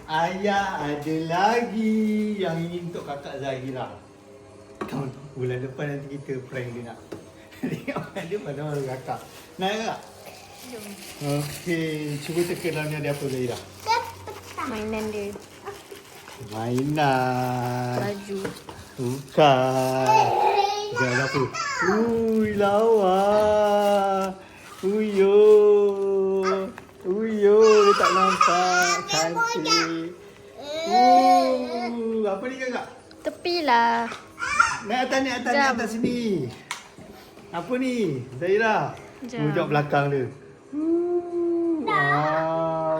Ayah ada lagi yang ini untuk kakak Zahira. Tahun bulan depan nanti kita prank dia nak. Tengok dia pada orang kakak. Nak tak? Jom. Okey, cuba teka dalam ni ada apa Zahira? Mainan dia. Mainan. Baju. Bukan. Jangan apa? Ui, lawa. Uyo. Uyo, dia tak nampak. Cantik. Apa ni kakak? Tepi lah. Naik atas sini. Apa ni? Zahira. Jom. Tengok belakang dia.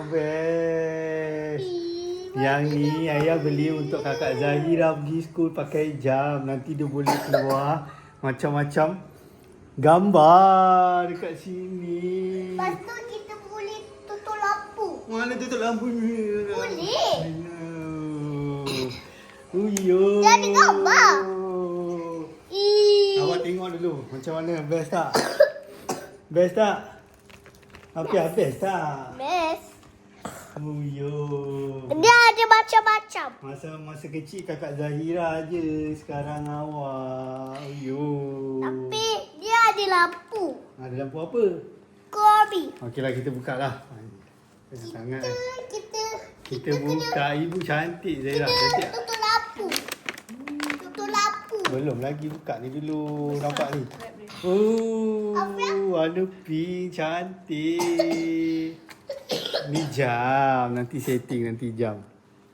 Best. Yang ni ayah beli untuk kakak Zahira pergi school pakai jam. Nanti dia boleh keluar macam-macam gambar dekat sini. Lepas tu kita boleh tutup lampu. Mana tutup lampunya? Boleh. Uyo. Dia ada gambar. Awak tengok dulu macam mana, best tak? Best tak? Okey, best tak? Best. Uyo. Dia ada macam-macam. Masa kecil kakak Zahira je, sekarang awak. Uyo. Tapi dia ada lampu. Ada lampu apa? Kopi. Okeylah, kita buka lah. Sangat. Kita kena- buka. Ibu cantik Zahira. Kita Cantik tak? tutup lampu. Tutup lampu. Belum lagi, buka ni dulu. Nampak ni. Wrap dia. Warna pink cantik. Ni jam. Nanti setting nanti jam.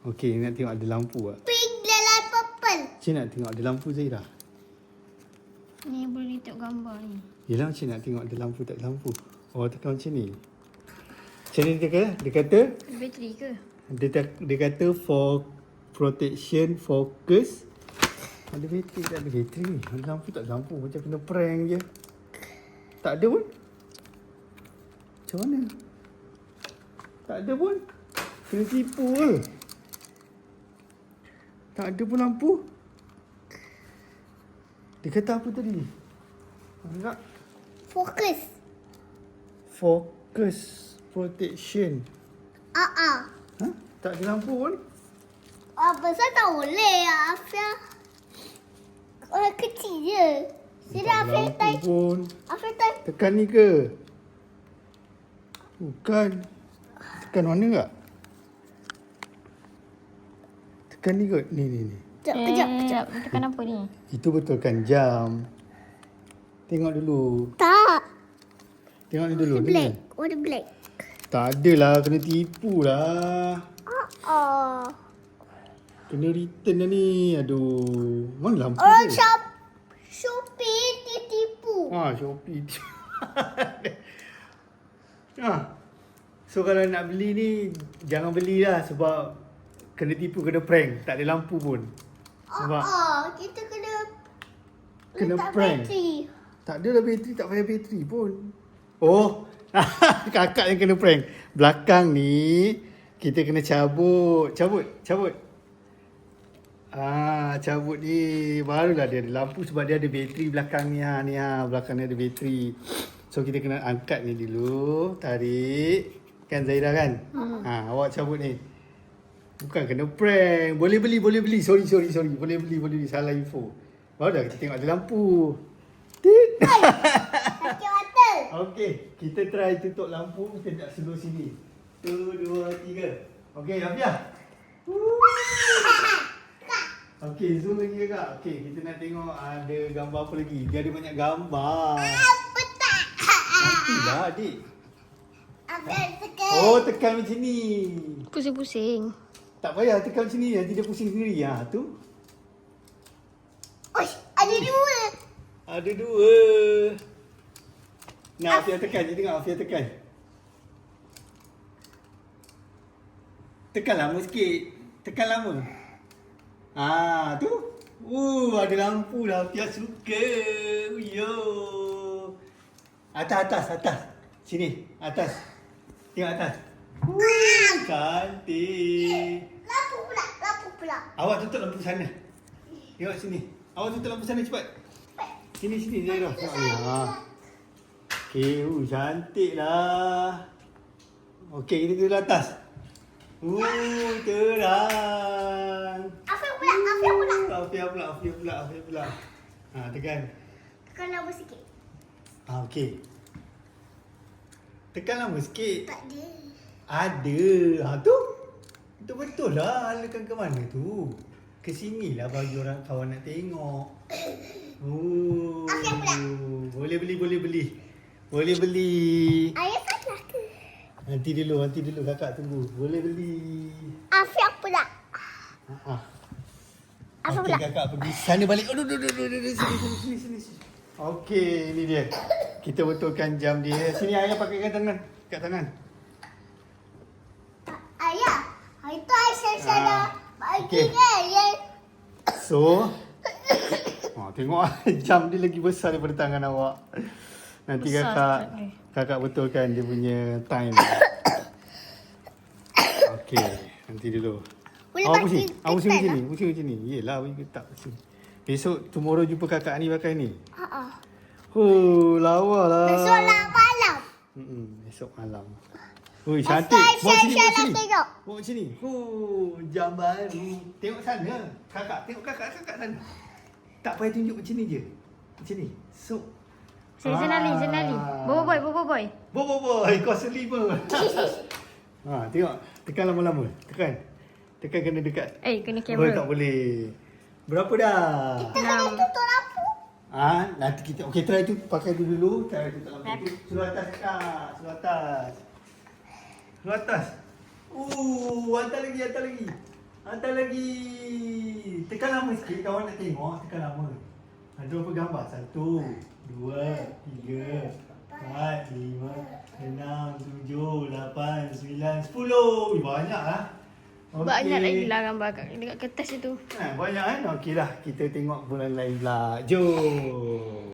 Okey, nak tengok ada lampu tak? Pink dalam purple. Cik nak tengok ada lampu Zahira? Ni boleh tengok gambar ni. Yelah, cik nak tengok ada lampu tak ada lampu. Oh, tekan macam ni. Macam ni dia kata? Bateri ke? Dia kata for protection, focus. Ada bateri tak ada bateri ni? Ada lampu tak ada lampu? Macam kena prank je. Tak ada pun. Macam mana? Tak ada pun. Kena tipu ke? Tak ada pun lampu. Dia kata apa tadi? Enggak. Fokus. Focus protection. Ah. Ha? Tak ada lampu pun. Besar tak boleh. Afia. Orang kecil je. Sini Tak ada Afia lampu tak. pun. Afia tak. Tekan ni ke? Bukan. Tekan mana tak? Tekan ni kot. Ni. Kejap. Tekan apa ni? Itu betulkan jam. Tengok dulu. Tak. Tengok ni dulu. Warna Ni. black. Warna black. Tak adalah. Kena tipu lah. Ah. Kena return dah ni. Aduh. Mana lampu Orang dia? Shopee dia tipu. Shopee. So kalau nak beli ni, jangan belilah sebab kena tipu, kena prank. Tak ada lampu pun. Sebab Kita kena Kena letak prank. bateri. tak ada lah bateri, tak payah bateri pun. Oh, kakak yang kena prank. Belakang ni, kita kena cabut. Cabut. Cabut ni. Barulah dia ada lampu sebab dia ada bateri belakang ni. Belakang ni ada bateri. So kita kena angkat ni dulu. Tarik. Kan Zahira kan? Awak cabut ni. Bukan kena prank. Boleh beli. Sorry. Boleh beli. Salah info. Baru dah kita tengok ada lampu. Tit. Sakit mata. Okey, kita try tutup lampu. Kita tak seluruh sini. 1, 2, 3. Okey, Afiah. Okey, zoom lagi kakak. Okey, kita nak tengok ada gambar apa lagi. Dia ada banyak gambar. Apa tak? Nantilah adik. Akan tekan. Oh, tekan macam ni. Pusing-pusing. Tak payah tekan macam ni. Nanti dia pusing sendiri. Tu. Oish, ada dua. Ada 2. Nah, Afiah tekan. Dia tengok Afiah tekan. Tekan lama sikit. Tekan lama. Tu. Ada lampu dah. Afiah suka. Uyo. Atas. Sini. Atas. Tengok atas. Cantik. Lampu pula. Awak tutup lampu sana. Tengok sini. Awak tutup lampu sana cepat. Sini Zahira. Tengok ni. Okey, cantik lah. Okey, kita duduk atas. Terang. Afia pula. Afia pula. Ha, tekan. Tekan lama sikit. Ha, okey. Tekan lama sikit. Tak ada. Ada. Ha, tu. Betul-betul lah. Halakan ke mana tu? Ke sini lah bagi orang kawan nak tengok. Oh. Afia pula. Boleh beli. Boleh beli. Ayah salah ke? Nanti dulu kakak tunggu. Boleh beli. Afia pula. Ha. Apa Okey, pula? kakak pergi sana balik. Aduh, sini. Okey, ini dia. Kita betulkan jam dia. Sini ayah pakaikan tangan. Kat tangan. Ayah. Itu Aisyah dah bagi Okey. kan. Ayah. So, tengok jam dia lagi besar daripada tangan awak. Nanti Besar kakak betulkan dia punya time. Okey, nanti dulu. Boleh Awak bagi pusing ketan macam ni. Pusing macam ni. Yelah, awak tak pusing. Besok, tomorrow jumpa kakak ni pakai ni. Ha. Lawa lah. Besok lah malam. Besok malam. Ui, cantik. Bawa sini. Tengok. Bawa sini. Jam baru. Tengok sana. Tengok kakak sana. Tak payah tunjuk macam ni je. Macam ni. So. Senali. Bobo boy. Boy, kau selima. Tengok. Tekan lama-lama. Tekan kena dekat. Kena Oh, kamera. tak boleh. Berapa dah? Enam. Tutup lampu. Nanti kita try tu pakai tu dulu. Try tu dalam tu. Suruh atas kak. Suruh atas. Hantar lagi. Tekan lama sikit kawan nak tengok. Tekan lama. Ada berapa gambar? 1, 2, 3, 4, 5, 6, 7, 8, 9, 10. Banyak lah. Banyak lagi lah gambar dekat kertas itu. Banyak kan? Okey lah. Kita tengok bulan lain pula. Jom.